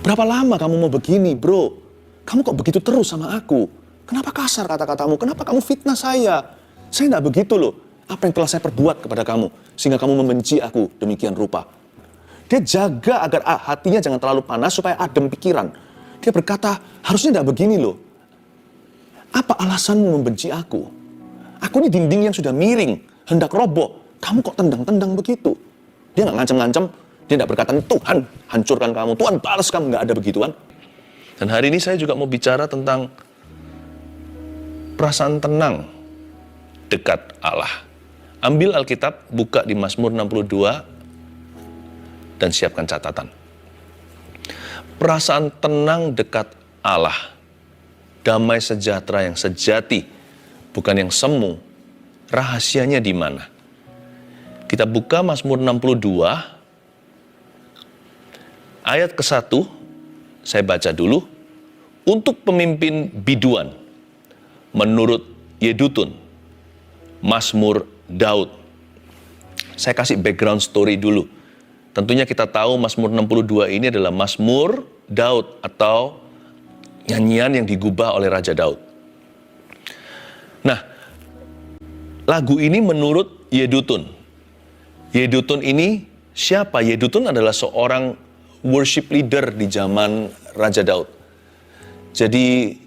Berapa lama kamu mau begini, bro? Kamu kok begitu terus sama aku? Kenapa kasar kata-katamu? Kenapa kamu fitnah saya? Saya tidak begitu loh. Apa yang telah saya perbuat kepada kamu sehingga kamu membenci aku demikian rupa? Dia jaga agar hatinya jangan terlalu panas supaya adem pikiran. Dia berkata, harusnya tidak begini loh. Apa alasanmu membenci aku? Aku ini dinding yang sudah miring, hendak roboh. Kamu kok tendang-tendang begitu? Dia nggak ngancam-ngancam. Dia tidak berkata, Tuhan hancurkan kamu, Tuhan balas kamu. Nggak ada begituan. Dan hari ini saya juga mau bicara tentang perasaan tenang dekat Allah. Ambil Alkitab, buka di Mazmur 62, dan siapkan catatan. Perasaan tenang dekat Allah, damai sejahtera yang sejati, bukan yang semu. Rahasianya di mana? Kita buka Mazmur 62, ayat ke-1, saya baca dulu. Untuk pemimpin biduan, menurut Yedutun, Mazmur Daud. Saya kasih background story dulu. Tentunya kita tahu Mazmur 62 ini adalah Mazmur Daud atau nyanyian yang digubah oleh Raja Daud. Nah, lagu ini menurut Yedutun. Yedutun ini siapa? Yedutun adalah seorang worship leader di zaman Raja Daud. Jadi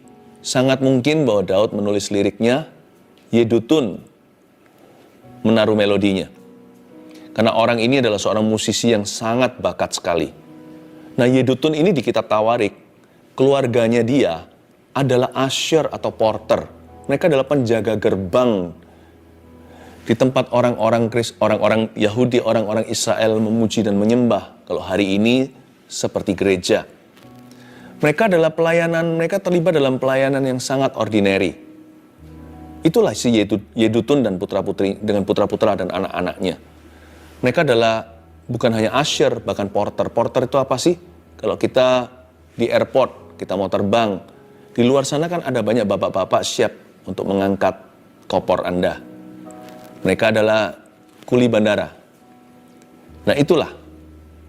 sangat mungkin bahwa Daud menulis liriknya, Yedutun menaruh melodinya. Karena orang ini adalah seorang musisi yang sangat bakat sekali. Nah, Yedutun ini di kitab Tawarik, keluarganya dia adalah usher atau porter. Mereka adalah penjaga gerbang di tempat orang-orang Yahudi, orang-orang Israel memuji dan menyembah. Kalau hari ini seperti gereja. Mereka mereka terlibat dalam pelayanan yang sangat ordinary. Itulah si Yedutun dan putra-putri dengan putra-putra dan anak-anaknya. Mereka adalah bukan hanya usher, bahkan porter. Porter itu apa sih? Kalau kita di airport, kita mau terbang, di luar sana kan ada banyak bapak-bapak siap untuk mengangkat koper Anda. Mereka adalah kuli bandara. Nah itulah.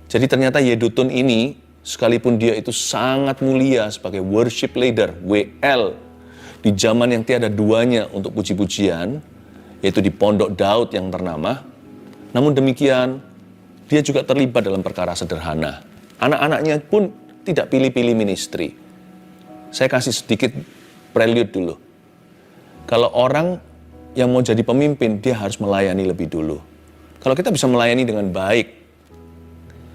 Jadi ternyata Yedutun ini, sekalipun dia itu sangat mulia sebagai worship leader, WL, di zaman yang tiada duanya untuk puji-pujian, yaitu di Pondok Daud yang ternama. Namun demikian, dia juga terlibat dalam perkara sederhana. Anak-anaknya pun tidak pilih-pilih ministry. Saya kasih sedikit prelude dulu. Kalau orang yang mau jadi pemimpin, dia harus melayani lebih dulu. Kalau kita bisa melayani dengan baik,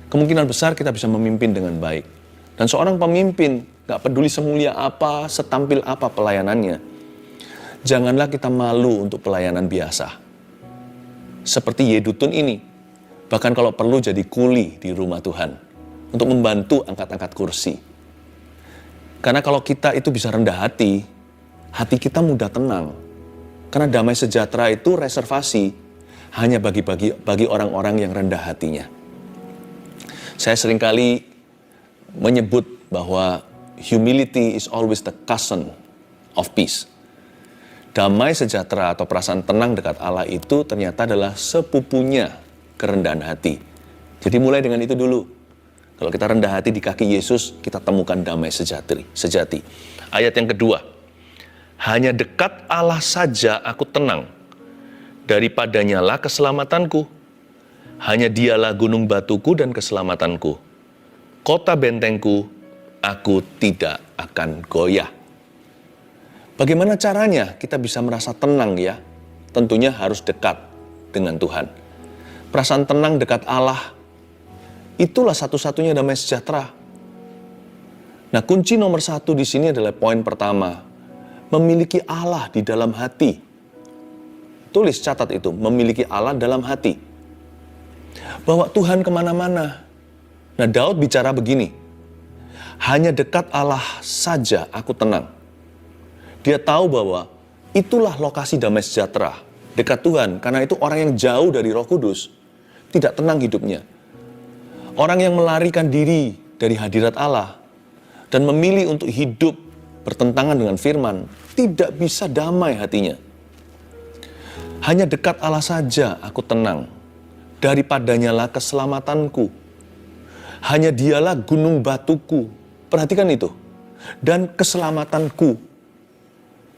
kemungkinan besar kita bisa memimpin dengan baik. Dan seorang pemimpin, gak peduli semulia apa, setampil apa pelayanannya, janganlah kita malu untuk pelayanan biasa. Seperti Yedutun ini, bahkan kalau perlu jadi kuli di rumah Tuhan, untuk membantu angkat-angkat kursi. Karena kalau kita itu bisa rendah hati kita mudah tenang. Karena damai sejahtera itu reservasi hanya bagi orang-orang yang rendah hatinya. Saya seringkali menyebut bahwa humility is always the cousin of peace. Damai sejahtera atau perasaan tenang dekat Allah itu ternyata adalah sepupunya kerendahan hati. Jadi mulai dengan itu dulu. Kalau kita rendah hati di kaki Yesus, kita temukan damai sejati. Ayat yang kedua, hanya dekat Allah saja aku tenang, daripadanya lah keselamatanku. Hanya dialah gunung batuku dan keselamatanku. Kota bentengku, aku tidak akan goyah. Bagaimana caranya kita bisa merasa tenang ya? Tentunya harus dekat dengan Tuhan. Perasaan tenang dekat Allah, itulah satu-satunya damai sejahtera. Nah, kunci nomor 1 di sini adalah poin pertama. Memiliki Allah di dalam hati. Tulis, catat itu, memiliki Allah dalam hati. Bawa Tuhan kemana-mana. Nah, Daud bicara begini, hanya dekat Allah saja aku tenang. Dia tahu bahwa itulah lokasi damai sejahtera, dekat Tuhan. Karena itu orang yang jauh dari Roh Kudus tidak tenang hidupnya. Orang yang melarikan diri dari hadirat Allah dan memilih untuk hidup bertentangan dengan firman, tidak bisa damai hatinya. Hanya dekat Allah saja aku tenang, daripadanya lah keselamatanku. Hanya dialah gunung batuku. Perhatikan itu. Dan keselamatanku.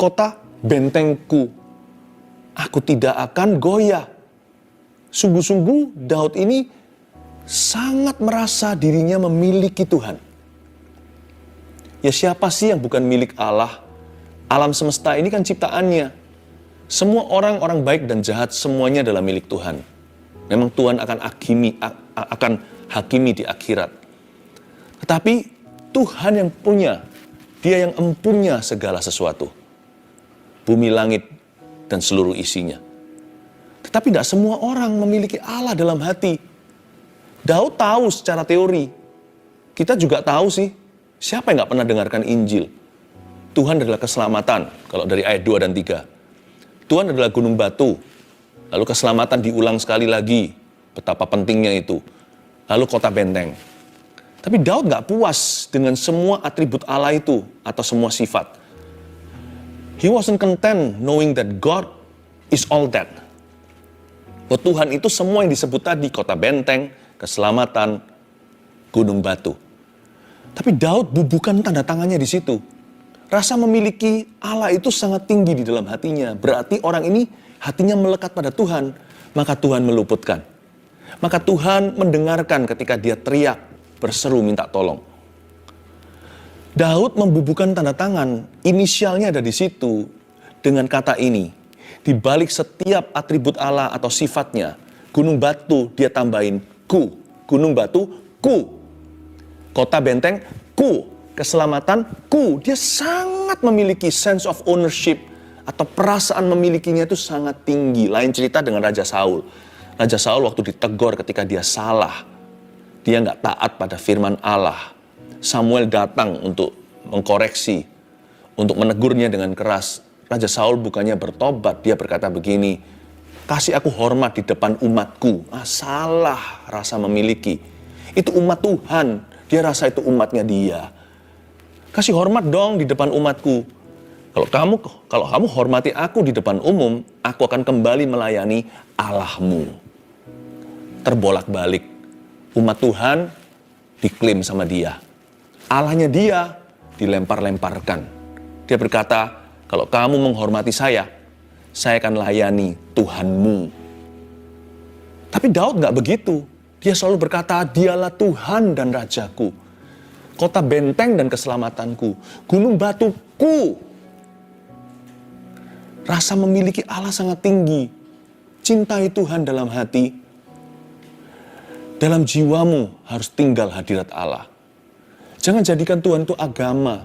Kota bentengku. Aku tidak akan goyah. Sungguh-sungguh Daud ini sangat merasa dirinya memiliki Tuhan. Ya siapa sih yang bukan milik Allah? Alam semesta ini kan ciptaannya. Semua orang baik dan jahat semuanya adalah milik Tuhan. Memang Tuhan akan hakimi di akhirat. Tetapi Tuhan yang punya, Dia yang empunya segala sesuatu. Bumi, langit, dan seluruh isinya. Tetapi tidak semua orang memiliki Allah dalam hati. Daud tahu secara teori. Kita juga tahu sih, siapa yang gak pernah dengarkan Injil? Tuhan adalah keselamatan, kalau dari ayat 2 dan 3. Tuhan adalah gunung batu. Lalu keselamatan diulang sekali lagi. Betapa pentingnya itu. Lalu kota benteng. Tapi Daud gak puas dengan semua atribut Allah itu, atau semua sifat. He wasn't content knowing that God is all that. Bahwa Tuhan itu semua yang disebut tadi, kota benteng, keselamatan, gunung batu. Tapi Daud bubuhkan tanda tangannya di situ. Rasa memiliki Allah itu sangat tinggi di dalam hatinya. Berarti orang ini hatinya melekat pada Tuhan, maka Tuhan meluputkan. Maka Tuhan mendengarkan ketika dia teriak, berseru minta tolong. Daud membubuhkan tanda tangan, inisialnya ada di situ dengan kata ini. Di balik setiap atribut Allah atau sifatnya, gunung batu dia tambahin ku, gunung batu ku, kota benteng ku, keselamatan ku. Dia sangat memiliki sense of ownership atau perasaan memilikinya itu sangat tinggi. Lain cerita dengan Raja Saul. Raja Saul waktu ditegur ketika dia salah, dia nggak taat pada firman Allah. Samuel datang untuk mengkoreksi, untuk menegurnya dengan keras. Raja Saul bukannya bertobat, dia berkata begini, kasih aku hormat di depan umatku. Salah rasa memiliki. Itu umat Tuhan, dia rasa itu umatnya dia. Kasih hormat dong di depan umatku. Kalau kamu hormati aku di depan umum, aku akan kembali melayani Allahmu. Terbolak-balik. Umat Tuhan diklaim sama dia. Allahnya dia dilempar-lemparkan. Dia berkata, kalau kamu menghormati saya akan layani Tuhanmu. Tapi Daud gak begitu. Dia selalu berkata, dialah Tuhan dan Rajaku. Kota benteng dan keselamatanku. Gunung batuku. Rasa memiliki Allah sangat tinggi. Cintai Tuhan dalam hati. Dalam jiwamu harus tinggal hadirat Allah. Jangan jadikan Tuhan itu agama.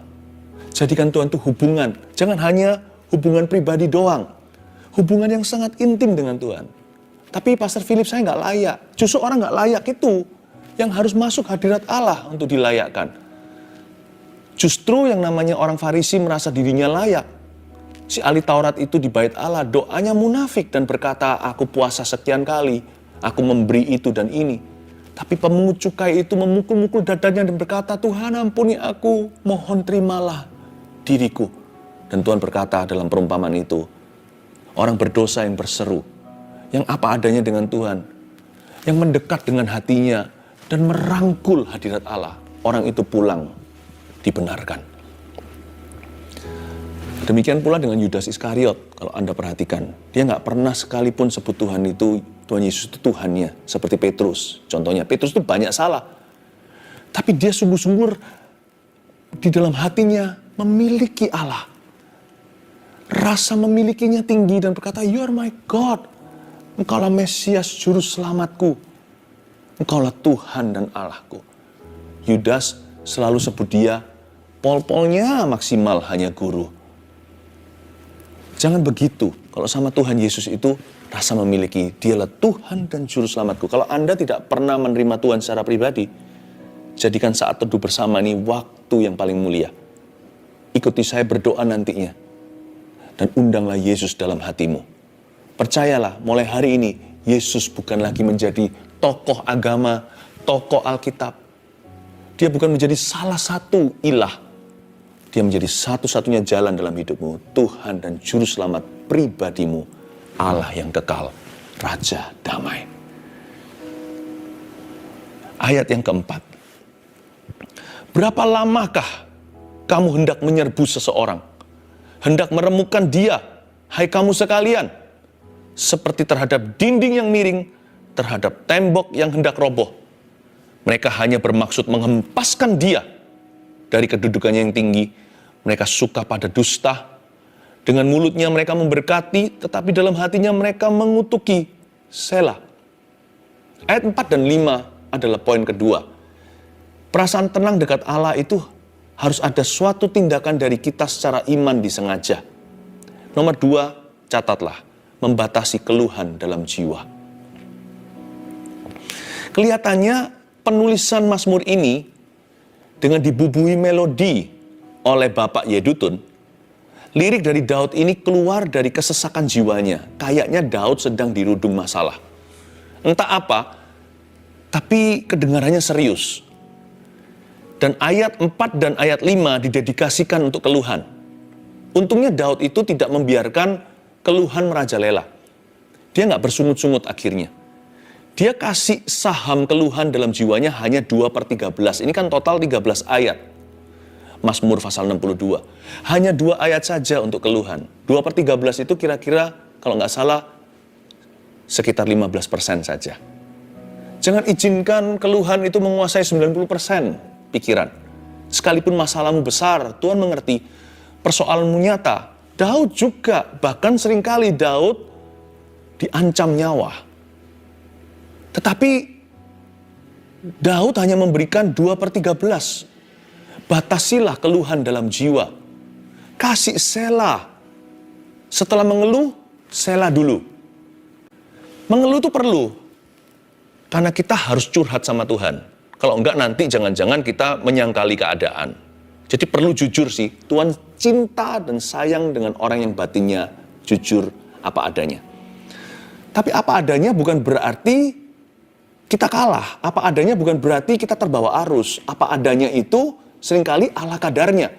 Jadikan Tuhan itu hubungan. Jangan hanya hubungan pribadi doang. Hubungan yang sangat intim dengan Tuhan. Tapi Pastor Philip, saya nggak layak. Justru orang nggak layak itu yang harus masuk hadirat Allah untuk dilayakkan. Justru yang namanya orang Farisi merasa dirinya layak. Si ahli Taurat itu di bait Allah doanya munafik dan berkata, aku puasa sekian kali, aku memberi itu dan ini. Tapi pemungut cukai itu memukul-mukul dadanya dan berkata, Tuhan ampuni aku, mohon terimalah diriku. Dan Tuhan berkata dalam perumpamaan itu, orang berdosa yang berseru, yang apa adanya dengan Tuhan, yang mendekat dengan hatinya dan merangkul hadirat Allah, orang itu pulang dibenarkan. Demikian pula dengan Yudas Iskariot, kalau Anda perhatikan, dia nggak pernah sekalipun sebut Tuhan Yesus itu Tuhannya, seperti Petrus. Contohnya, Petrus itu banyak salah, tapi dia sungguh-sungguh di dalam hatinya memiliki Allah. Rasa memilikinya tinggi dan berkata, you are my God. Engkaulah Mesias, juru selamatku. Engkaulah Tuhan dan Allahku. Yudas selalu sebut dia, pol-polnya maksimal hanya guru. Jangan begitu. Kalau sama Tuhan Yesus itu rasa memiliki, dialah Tuhan dan juru selamatku. Kalau Anda tidak pernah menerima Tuhan secara pribadi, jadikan saat teduh bersama ini waktu yang paling mulia. Ikuti saya berdoa nantinya. Dan undanglah Yesus dalam hatimu. Percayalah, mulai hari ini, Yesus bukan lagi menjadi tokoh agama, tokoh Alkitab. Dia bukan menjadi salah satu ilah. Dia menjadi satu-satunya jalan dalam hidupmu. Tuhan dan Juru Selamat pribadimu. Allah yang kekal. Raja damai. Ayat yang keempat. Berapa lamakah kamu hendak menyerbu seseorang? Hendak meremukkan dia, hai kamu sekalian, seperti terhadap dinding yang miring, terhadap tembok yang hendak roboh. Mereka hanya bermaksud menghempaskan dia dari kedudukannya yang tinggi. Mereka suka pada dusta. Dengan mulutnya mereka memberkati, tetapi dalam hatinya mereka mengutuki. Selah. Ayat 4 dan 5 adalah poin kedua. Perasaan tenang dekat Allah itu harus ada suatu tindakan dari kita secara iman disengaja. Nomor 2, catatlah, membatasi keluhan dalam jiwa. Kelihatannya penulisan Mazmur ini dengan dibubuhi melodi oleh Bapak Yedutun, lirik dari Daud ini keluar dari kesesakan jiwanya. Kayaknya Daud sedang dirudung masalah. Entah apa, tapi kedengarannya serius. Dan ayat 4 dan ayat 5 didedikasikan untuk keluhan. Untungnya Daud itu tidak membiarkan keluhan merajalela. Dia nggak bersungut-sungut akhirnya. Dia kasih saham keluhan dalam jiwanya hanya 2/13. Ini kan total 13 ayat. Mazmur pasal 62. Hanya 2 ayat saja untuk keluhan. 2/13 itu kira-kira kalau nggak salah sekitar 15% saja. Jangan izinkan keluhan itu menguasai 90% pikiran. Sekalipun masalahmu besar, Tuhan mengerti. Persoalanmu nyata. Daud juga, bahkan seringkali Daud diancam nyawa. Tetapi Daud hanya memberikan 2/13. Batasilah keluhan dalam jiwa. Kasih selah. Setelah mengeluh, selah dulu. Mengeluh itu perlu. Karena kita harus curhat sama Tuhan. Kalau enggak nanti jangan-jangan kita menyangkali keadaan. Jadi perlu jujur sih. Tuhan cinta dan sayang dengan orang yang batinnya jujur apa adanya. Tapi apa adanya bukan berarti kita kalah. Apa adanya bukan berarti kita terbawa arus. Apa adanya itu seringkali ala kadarnya.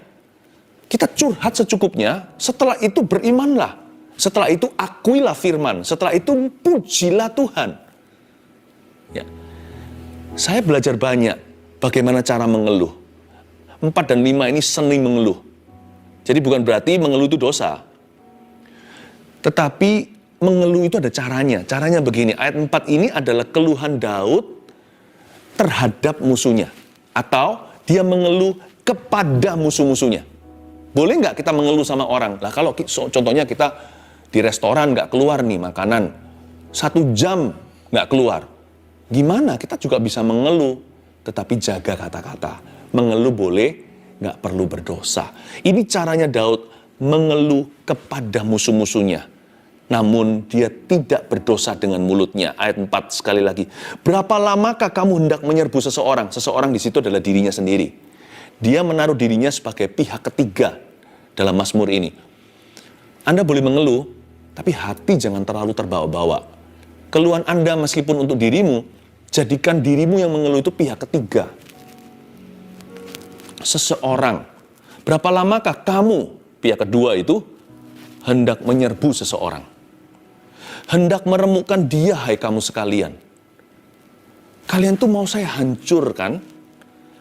Kita curhat secukupnya, setelah itu berimanlah. Setelah itu akuilah firman. Setelah itu pujilah Tuhan. Ya. Saya belajar banyak bagaimana cara mengeluh. 4 dan 5 ini seni mengeluh. Jadi bukan berarti mengeluh itu dosa. Tetapi mengeluh itu ada caranya. Caranya begini, ayat 4 ini adalah keluhan Daud terhadap musuhnya. Atau dia mengeluh kepada musuh-musuhnya. Boleh nggak kita mengeluh sama orang? Lah kalau contohnya kita di restoran nggak keluar nih makanan. 1 jam nggak keluar. Gimana? Kita juga bisa mengeluh, tetapi jaga kata-kata. Mengeluh boleh, nggak perlu berdosa. Ini caranya Daud mengeluh kepada musuh-musuhnya. Namun dia tidak berdosa dengan mulutnya. Ayat 4 sekali lagi. Berapa lamakah kamu hendak menyerbu seseorang? Seseorang di situ adalah dirinya sendiri. Dia menaruh dirinya sebagai pihak ketiga dalam Mazmur ini. Anda boleh mengeluh, tapi hati jangan terlalu terbawa-bawa. Keluhan Anda meskipun untuk dirimu, jadikan dirimu yang mengeluh itu pihak ketiga. Seseorang. Berapa lamakah kamu, pihak kedua itu, hendak menyerbu seseorang? Hendak meremukkan dia, hai kamu sekalian. Kalian tuh mau saya hancurkan?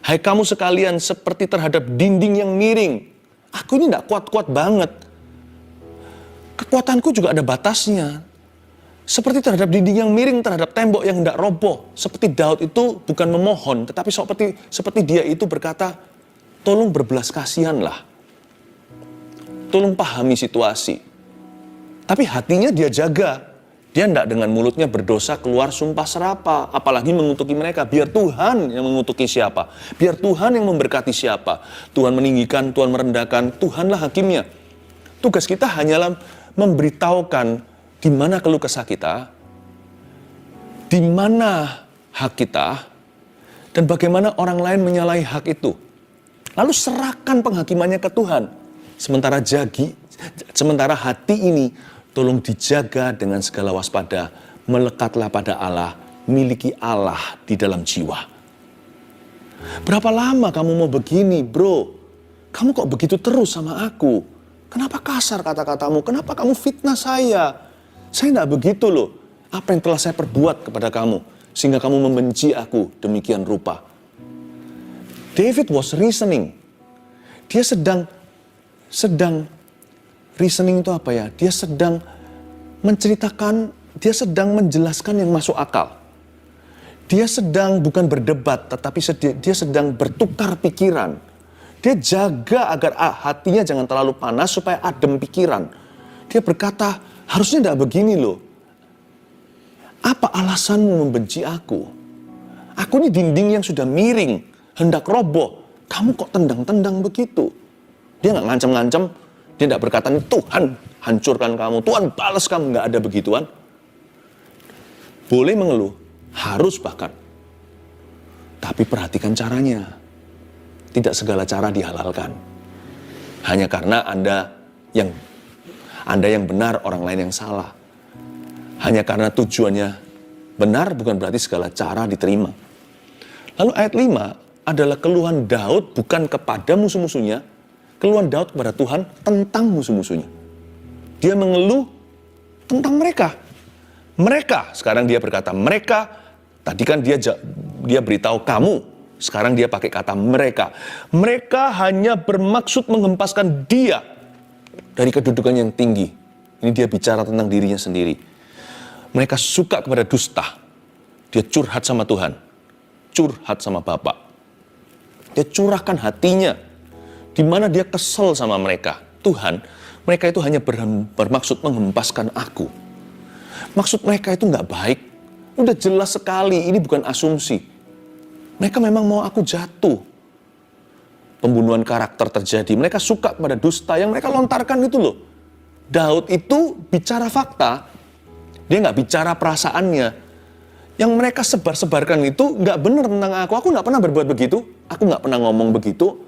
Hai kamu sekalian seperti terhadap dinding yang miring. Aku ini gak kuat-kuat banget. Kekuatanku juga ada batasnya. Seperti terhadap dinding yang miring, terhadap tembok yang hendak roboh. Seperti Daud itu bukan memohon, tetapi seperti dia itu berkata, tolong berbelas kasihanlah. Tolong pahami situasi. Tapi hatinya dia jaga. Dia tidak dengan mulutnya berdosa keluar sumpah serapa. Apalagi mengutuki mereka. Biar Tuhan yang mengutuki siapa. Biar Tuhan yang memberkati siapa. Tuhan meninggikan, Tuhan merendahkan. Tuhanlah hakimnya. Tugas kita hanyalah memberitahukan di mana keluh kesah kita, di mana hak kita, dan bagaimana orang lain menyalahi hak itu. Lalu serahkan penghakimannya ke Tuhan. Sementara hati ini tolong dijaga dengan segala waspada. Melekatlah pada Allah, miliki Allah di dalam jiwa. Berapa lama kamu mau begini, bro? Kamu kok begitu terus sama aku? Kenapa kasar kata-katamu? Kenapa kamu fitnah saya? Saya tidak begitu loh. Apa yang telah saya perbuat kepada kamu? Sehingga kamu membenci aku demikian rupa. David was reasoning. Dia sedang reasoning itu apa ya? Dia sedang menceritakan, dia sedang menjelaskan yang masuk akal. Dia sedang bukan berdebat, tetapi dia sedang bertukar pikiran. Dia jaga agar hatinya jangan terlalu panas supaya adem pikiran. Dia berkata, harusnya tidak begini loh. Apa alasanmu membenci aku? Aku ini dinding yang sudah miring, hendak roboh. Kamu kok tendang-tendang begitu? Dia nggak ngancam-ngancam. Dia tidak berkata, Tuhan hancurkan kamu, Tuhan balas kamu. Nggak ada begituan. Boleh mengeluh, harus bahkan. Tapi perhatikan caranya. Tidak segala cara dihalalkan. Hanya karena Anda yang benar, orang lain yang salah. Hanya karena tujuannya benar bukan berarti segala cara diterima. Lalu ayat 5 adalah keluhan Daud bukan kepada musuh-musuhnya, keluhan Daud kepada Tuhan tentang musuh-musuhnya. Dia mengeluh tentang mereka. Mereka, sekarang dia berkata mereka, tadi kan dia beritahu kamu, sekarang dia pakai kata mereka. Mereka hanya bermaksud menghempaskan dia dari kedudukan yang tinggi. Ini dia bicara tentang dirinya sendiri. Mereka suka kepada dusta. Dia curhat sama Tuhan. Curhat sama Bapa. Dia curahkan hatinya. Di mana dia kesel sama mereka. Tuhan, mereka itu hanya bermaksud menghempaskan aku. Maksud mereka itu nggak baik. Udah jelas sekali, ini bukan asumsi. Mereka memang mau aku jatuh. Pembunuhan karakter terjadi. Mereka suka kepada dusta yang mereka lontarkan itu loh. Daud itu bicara fakta. Dia nggak bicara perasaannya. Yang mereka sebar-sebarkan itu nggak benar tentang aku. Aku nggak pernah berbuat begitu. Aku nggak pernah ngomong begitu.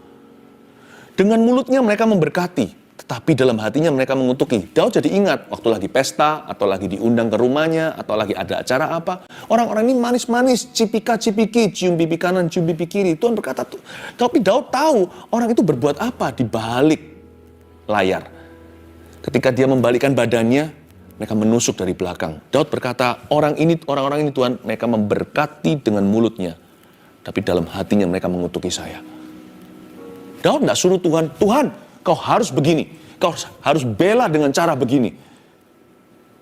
Dengan mulutnya mereka memberkati. Tetapi dalam hatinya mereka mengutuki. Daud jadi ingat waktu lagi pesta, atau lagi diundang ke rumahnya, atau lagi ada acara apa. Orang-orang ini manis-manis, cipika-cipiki, cium pipi kanan, cium pipi kiri. Tuhan berkata, tapi Daud tahu orang itu berbuat apa di balik layar. Ketika dia membalikkan badannya, mereka menusuk dari belakang. Daud berkata, orang-orang ini Tuhan, mereka memberkati dengan mulutnya. Tapi dalam hatinya mereka mengutuki saya. Daud tidak suruh Tuhan, Tuhan, kau harus begini. Kau harus bela dengan cara begini.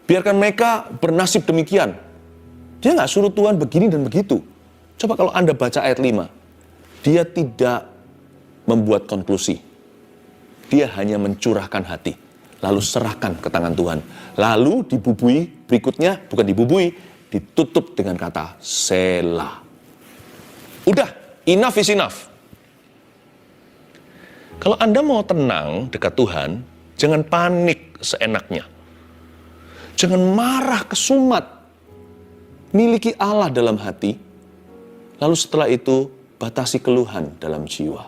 Biarkan mereka bernasib demikian. Dia nggak suruh Tuhan begini dan begitu. Coba kalau Anda baca ayat 5. Dia tidak membuat konklusi. Dia hanya mencurahkan hati. Lalu serahkan ke tangan Tuhan. Lalu dibubui, berikutnya bukan dibubui, ditutup dengan kata Selah. Udah, enough is enough. Kalau Anda mau tenang dekat Tuhan, jangan panik seenaknya. Jangan marah kesumat. Miliki Allah dalam hati, lalu setelah itu batasi keluhan dalam jiwa.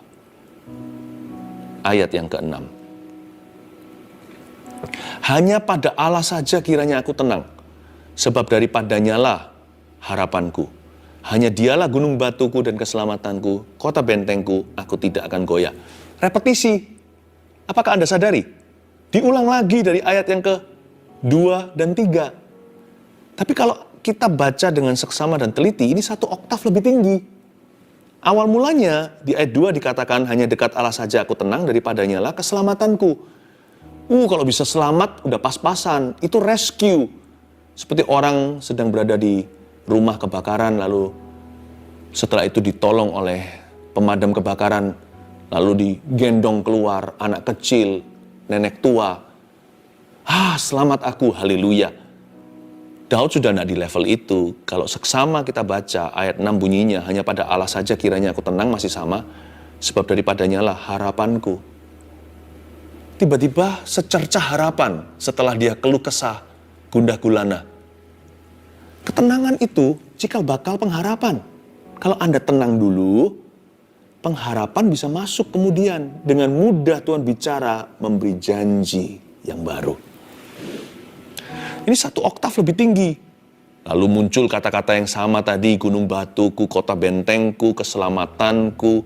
Ayat yang ke-6. Hanya pada Allah saja kiranya aku tenang, sebab daripadanya lah harapanku. Hanya dialah gunung batuku dan keselamatanku, kota bentengku, aku tidak akan goyah. Repetisi. Apakah Anda sadari? Diulang lagi dari ayat yang ke-2 dan 3. Tapi kalau kita baca dengan seksama dan teliti, ini satu oktav lebih tinggi. Awal mulanya di ayat 2 dikatakan hanya dekat Allah saja aku tenang, daripadanya lah keselamatanku. Kalau bisa selamat, udah pas-pasan. Itu rescue. Seperti orang sedang berada di rumah kebakaran, lalu setelah itu ditolong oleh pemadam kebakaran, lalu digendong keluar, anak kecil, nenek tua. Selamat aku, haleluya. Daud sudah tidak di level itu. Kalau seksama kita baca, ayat 6 bunyinya, hanya pada Allah saja kiranya aku tenang, masih sama. Sebab daripadanya lah harapanku. Tiba-tiba secercah harapan setelah dia keluh kesah, gundah gulana. Ketenangan itu cikal bakal pengharapan. Kalau Anda tenang dulu, pengharapan bisa masuk kemudian. Dengan mudah Tuhan bicara, memberi janji yang baru. Ini satu oktav lebih tinggi. Lalu muncul kata-kata yang sama tadi, gunung batuku, kota bentengku, keselamatanku.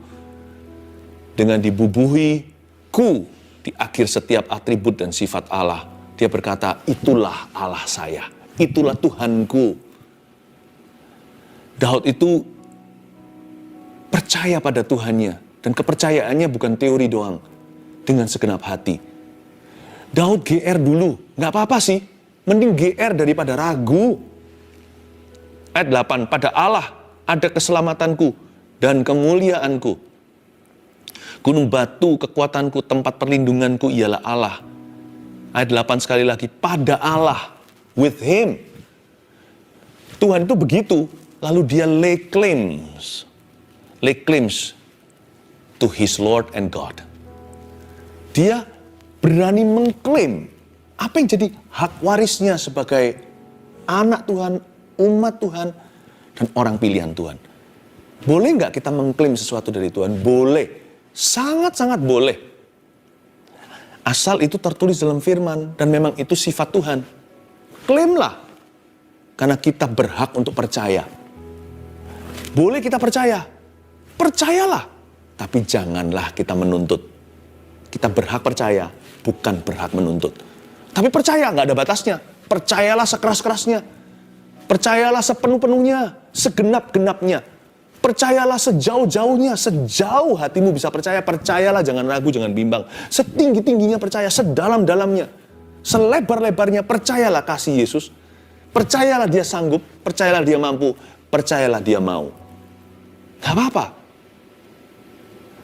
Dengan dibubuhi, ku. Di akhir setiap atribut dan sifat Allah, dia berkata, itulah Allah saya, itulah Tuhanku. Daud itu percaya pada Tuhannya. Dan kepercayaannya bukan teori doang. Dengan segenap hati. Daud GR dulu. Nggak apa-apa sih. Mending GR daripada ragu. Ayat 8. Pada Allah ada keselamatanku dan kemuliaanku. Gunung batu kekuatanku, tempat perlindunganku ialah Allah. Ayat 8 sekali lagi. Pada Allah. With Him. Tuhan itu begitu. Lalu dia lay claims to his Lord and God. Dia berani mengklaim apa yang jadi hak warisnya sebagai anak Tuhan, umat Tuhan, dan orang pilihan Tuhan. Boleh nggak kita mengklaim sesuatu dari Tuhan? Boleh. Sangat-sangat boleh. Asal itu tertulis dalam firman dan memang itu sifat Tuhan. Klaimlah. Karena kita berhak untuk percaya. Boleh kita percaya. Percayalah. Tapi janganlah kita menuntut. Kita berhak percaya, bukan berhak menuntut. Tapi percaya, nggak ada batasnya. Percayalah sekeras-kerasnya. Percayalah sepenuh-penuhnya, segenap-genapnya. Percayalah sejauh-jauhnya, sejauh hatimu bisa percaya. Percayalah, jangan ragu, jangan bimbang. Setinggi-tingginya percaya, sedalam-dalamnya. Selebar-lebarnya percayalah kasih Yesus. Percayalah dia sanggup, percayalah dia mampu, percayalah dia mau. Gak apa-apa.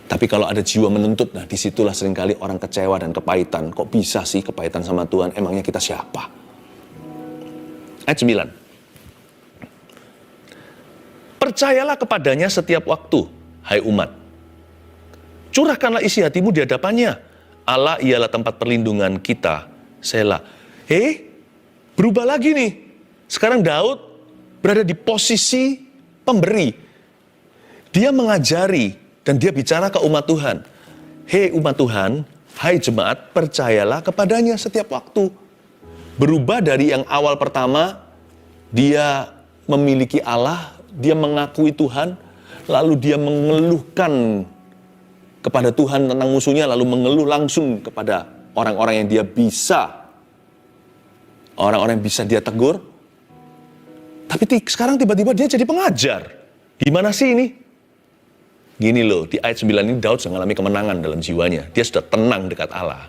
Tapi kalau ada jiwa menuntut, nah disitulah seringkali orang kecewa dan kepahitan. Kok bisa sih kepahitan sama Tuhan? Emangnya kita siapa? Ayat 9. Percayalah kepadanya setiap waktu, hai umat. Curahkanlah isi hatimu di hadapannya. Allah ialah tempat perlindungan kita. Selah. Berubah lagi nih. Sekarang Daud berada di posisi pemberi. Dia mengajari dan dia bicara ke umat Tuhan. Hei umat Tuhan, hai jemaat, percayalah kepadanya setiap waktu. Berubah dari yang awal pertama, dia memiliki Allah, dia mengakui Tuhan, lalu dia mengeluhkan kepada Tuhan tentang musuhnya, lalu mengeluh langsung kepada orang-orang yang dia bisa. Orang-orang yang bisa dia tegur. Tapi sekarang tiba-tiba dia jadi pengajar. Gimana sih ini? Gini loh, di ayat 9 ini Daud sudah mengalami kemenangan dalam jiwanya. Dia sudah tenang dekat Allah.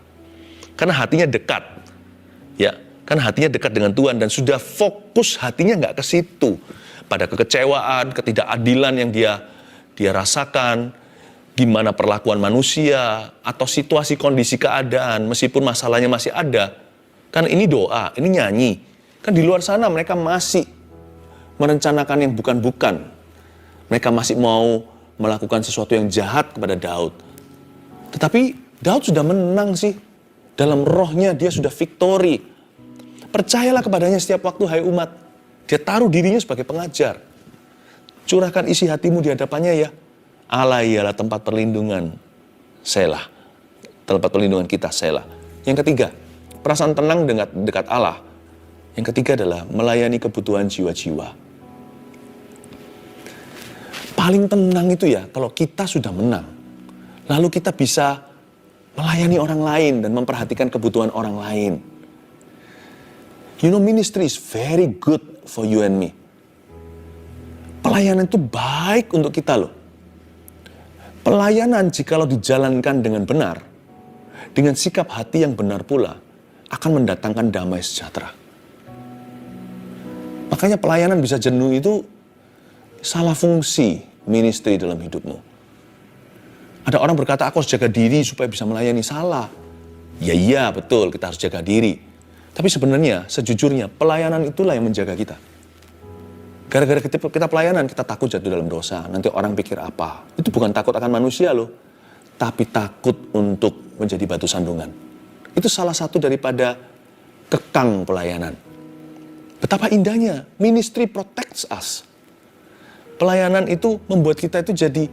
Karena hatinya dekat. Ya, karena hatinya dekat dengan Tuhan dan sudah fokus hatinya nggak ke situ. Pada kekecewaan, ketidakadilan yang dia rasakan, gimana perlakuan manusia, atau situasi kondisi keadaan, meskipun masalahnya masih ada. Kan ini doa, ini nyanyi. Kan di luar sana mereka masih merencanakan yang bukan-bukan. Mereka masih mau melakukan sesuatu yang jahat kepada Daud. Tetapi Daud sudah menang sih. Dalam rohnya dia sudah victory. Percayalah kepadanya setiap waktu, hai umat. Dia taruh dirinya sebagai pengajar. Curahkan isi hatimu di hadapannya ya. Allah ialah tempat perlindungan. Selah. Tempat perlindungan kita, selah. Yang ketiga, perasaan tenang dekat Allah. Yang ketiga adalah melayani kebutuhan jiwa-jiwa. Paling tenang itu ya, kalau kita sudah menang. Lalu kita bisa melayani orang lain dan memperhatikan kebutuhan orang lain. You know, ministry is very good for you and me. Pelayanan itu baik untuk kita loh. Pelayanan jikalau dijalankan dengan benar, dengan sikap hati yang benar pula, akan mendatangkan damai sejahtera. Makanya pelayanan bisa jenuh itu salah fungsi ministry dalam hidupmu. Ada orang berkata, aku harus jaga diri supaya bisa melayani. Salah. Ya iya betul, kita harus jaga diri. Tapi sebenarnya, sejujurnya, pelayanan itulah yang menjaga kita. Gara-gara kita pelayanan, kita takut jatuh dalam dosa. Nanti orang pikir apa? Itu bukan takut akan manusia loh. Tapi takut untuk menjadi batu sandungan. Itu salah satu daripada kekang pelayanan. Betapa indahnya, ministry protects us. Pelayanan itu membuat kita itu jadi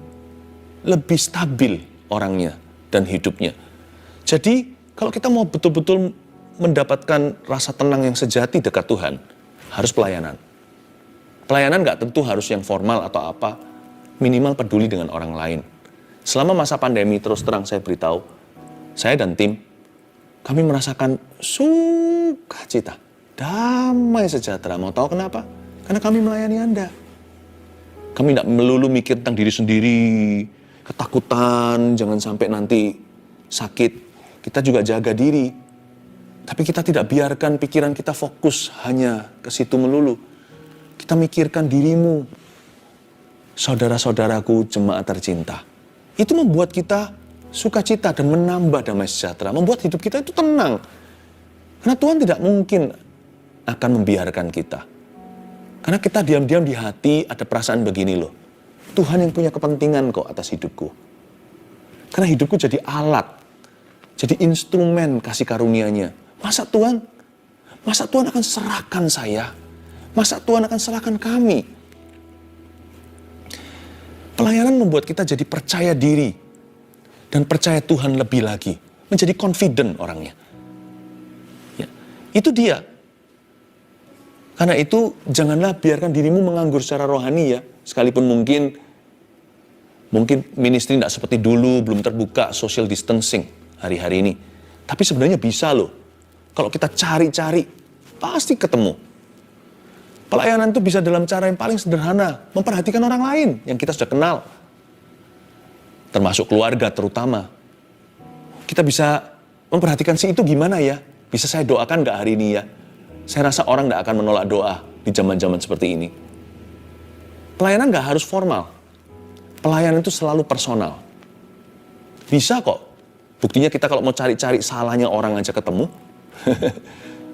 lebih stabil orangnya dan hidupnya. Jadi kalau kita mau betul-betul mendapatkan rasa tenang yang sejati dekat Tuhan, harus pelayanan. Pelayanan gak tentu harus yang formal atau apa, minimal peduli dengan orang lain. Selama masa pandemi, terus terang saya beritahu, saya dan tim, kami merasakan sukacita, damai sejahtera. Mau tahu kenapa? Karena kami melayani Anda. Kami tidak melulu mikir tentang diri sendiri, ketakutan, jangan sampai nanti sakit. Kita juga jaga diri. Tapi kita tidak biarkan pikiran kita fokus hanya ke situ melulu. Kita mikirkan dirimu, saudara-saudaraku jemaat tercinta. Itu membuat kita sukacita dan menambah damai sejahtera. Membuat hidup kita itu tenang. Karena Tuhan tidak mungkin akan membiarkan kita. Karena kita diam-diam di hati ada perasaan begini loh. Tuhan yang punya kepentingan kok atas hidupku. Karena hidupku jadi alat. Jadi instrumen kasih karunia-Nya. Masa Tuhan akan serahkan saya? Masa Tuhan akan serahkan kami? Pelayanan membuat kita jadi percaya diri. Dan percaya Tuhan lebih lagi. Menjadi confident orangnya. Ya, itu dia. Karena itu janganlah biarkan dirimu menganggur secara rohani ya. Sekalipun mungkin ministry tidak seperti dulu, belum terbuka social distancing hari-hari ini. Tapi sebenarnya bisa loh. Kalau kita cari-cari, pasti ketemu. Pelayanan itu bisa dalam cara yang paling sederhana. Memperhatikan orang lain yang kita sudah kenal. Termasuk keluarga terutama. Kita bisa memperhatikan si itu gimana ya. Bisa saya doakan nggak hari ini ya. Saya rasa orang tidak akan menolak doa di zaman-zaman seperti ini. Pelayanan nggak harus formal. Pelayanan itu selalu personal. Bisa kok. Buktinya kita kalau mau cari-cari salahnya orang aja ketemu.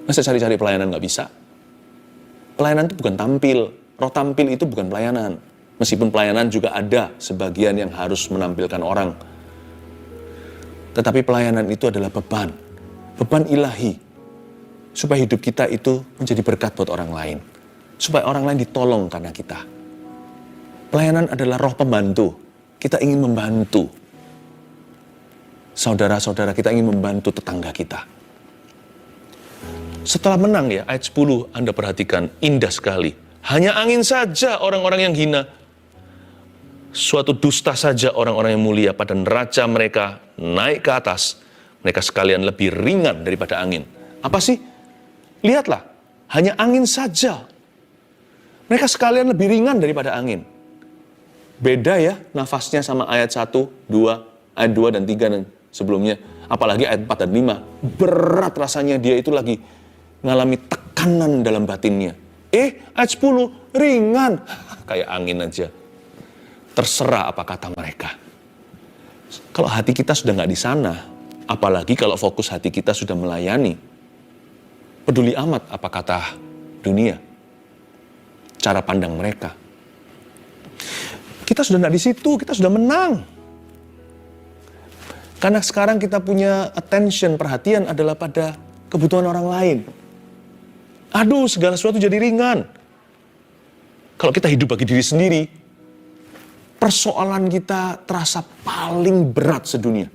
Masa cari-cari pelayanan nggak bisa? Pelayanan itu bukan tampil. Roh tampil itu bukan pelayanan. Meskipun pelayanan juga ada sebagian yang harus menampilkan orang. Tetapi pelayanan itu adalah beban. Beban ilahi. Supaya hidup kita itu menjadi berkat buat orang lain. Supaya orang lain ditolong karena kita. Pelayanan adalah roh pembantu. Kita ingin membantu. Saudara-saudara kita ingin membantu tetangga kita. Setelah menang ya, ayat 10 Anda perhatikan, indah sekali. Hanya angin saja orang-orang yang hina. Suatu dusta saja orang-orang yang mulia pada neraca mereka naik ke atas. Mereka sekalian lebih ringan daripada angin. Apa sih? Lihatlah, hanya angin saja. Mereka sekalian lebih ringan daripada angin. Beda ya nafasnya sama ayat 1, 2, ayat 2 dan 3 dan sebelumnya. Apalagi ayat 4 dan 5. Berat rasanya dia itu lagi ngalami tekanan dalam batinnya. Ayat 10, ringan. Kayak angin aja. Terserah apa kata mereka. Kalau hati kita sudah nggak di sana, apalagi kalau fokus hati kita sudah melayani, peduli amat apa kata dunia. Cara pandang mereka. Kita sudah tidak di situ, kita sudah menang. Karena sekarang kita punya attention, perhatian adalah pada kebutuhan orang lain. Aduh, segala sesuatu jadi ringan. Kalau kita hidup bagi diri sendiri, persoalan kita terasa paling berat sedunia.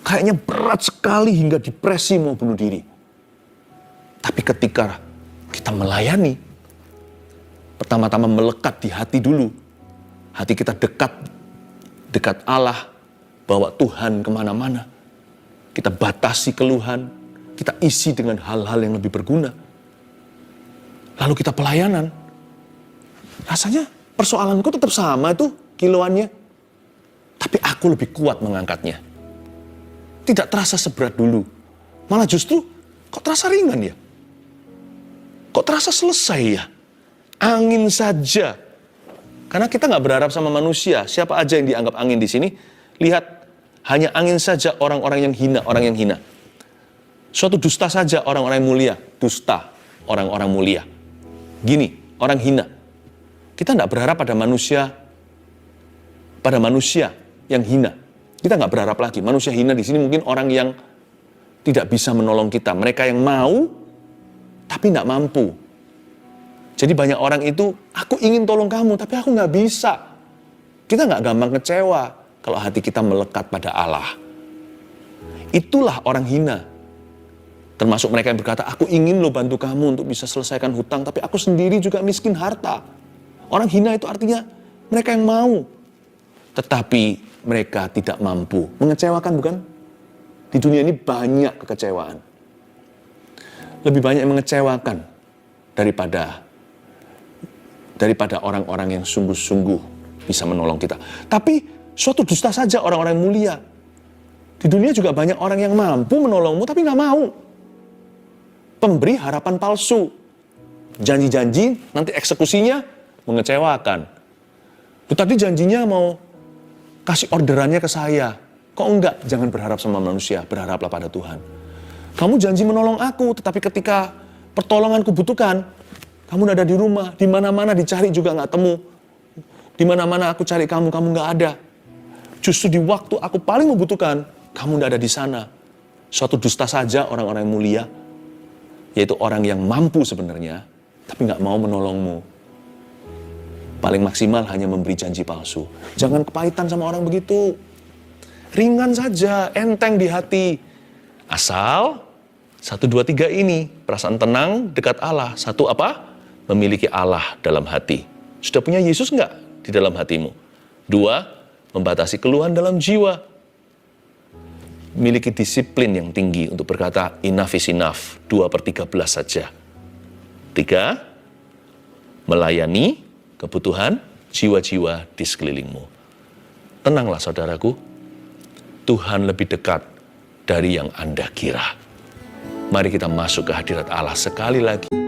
Kayaknya berat sekali hingga depresi mau bunuh diri. Tapi ketika kita melayani, pertama-tama melekat di hati dulu. Hati kita dekat Allah, bawa Tuhan kemana-mana. Kita batasi keluhan, kita isi dengan hal-hal yang lebih berguna. Lalu kita pelayanan. Rasanya persoalanku tetap sama tuh kiloannya. Tapi aku lebih kuat mengangkatnya. Tidak terasa seberat dulu. Malah justru kok terasa ringan ya? Kok terasa selesai ya? Angin saja. Karena kita nggak berharap sama manusia. Siapa aja yang dianggap angin di sini? Lihat, hanya angin saja orang-orang yang hina, orang yang hina. Suatu dusta saja orang-orang yang mulia. Dusta orang-orang mulia. Gini, orang hina. Kita nggak berharap pada manusia yang hina. Kita nggak berharap lagi. Manusia hina di sini mungkin orang yang tidak bisa menolong kita. Mereka yang mau, tapi nggak mampu. Jadi banyak orang itu, aku ingin tolong kamu, tapi aku nggak bisa. Kita nggak gampang kecewa kalau hati kita melekat pada Allah. Itulah orang hina. Termasuk mereka yang berkata, aku ingin lo bantu kamu untuk bisa selesaikan hutang, tapi aku sendiri juga miskin harta. Orang hina itu artinya mereka yang mau, tetapi mereka tidak mampu. Mengecewakan bukan? Di dunia ini banyak kekecewaan. Lebih banyak yang mengecewakan daripada daripada orang-orang yang sungguh-sungguh bisa menolong kita. Tapi suatu dusta saja orang-orang mulia. Di dunia juga banyak orang yang mampu menolongmu tapi nggak mau. Pemberi harapan palsu. Janji-janji, nanti eksekusinya mengecewakan. Tadi janjinya mau kasih orderannya ke saya. Kok enggak? Jangan berharap sama manusia, berharaplah pada Tuhan. Kamu janji menolong aku, tetapi ketika pertolonganku butuhkan, kamu tidak ada di rumah, di mana-mana dicari juga nggak temu. Di mana-mana aku cari kamu, kamu nggak ada. Justru di waktu aku paling membutuhkan, kamu tidak ada di sana. Suatu dusta saja orang-orang yang mulia, yaitu orang yang mampu sebenarnya, tapi nggak mau menolongmu. Paling maksimal hanya memberi janji palsu. Jangan kepahitan sama orang begitu. Ringan saja, enteng di hati. Asal 1, 2, 3 ini, perasaan tenang dekat Allah. 1 apa? Memiliki Allah dalam hati. Sudah punya Yesus enggak di dalam hatimu? 2, membatasi keluhan dalam jiwa. Miliki disiplin yang tinggi untuk berkata enough is enough, 2/13 saja. 3, melayani kebutuhan jiwa-jiwa di sekelilingmu. Tenanglah saudaraku, Tuhan lebih dekat dari yang Anda kira. Mari kita masuk ke hadirat Allah sekali lagi.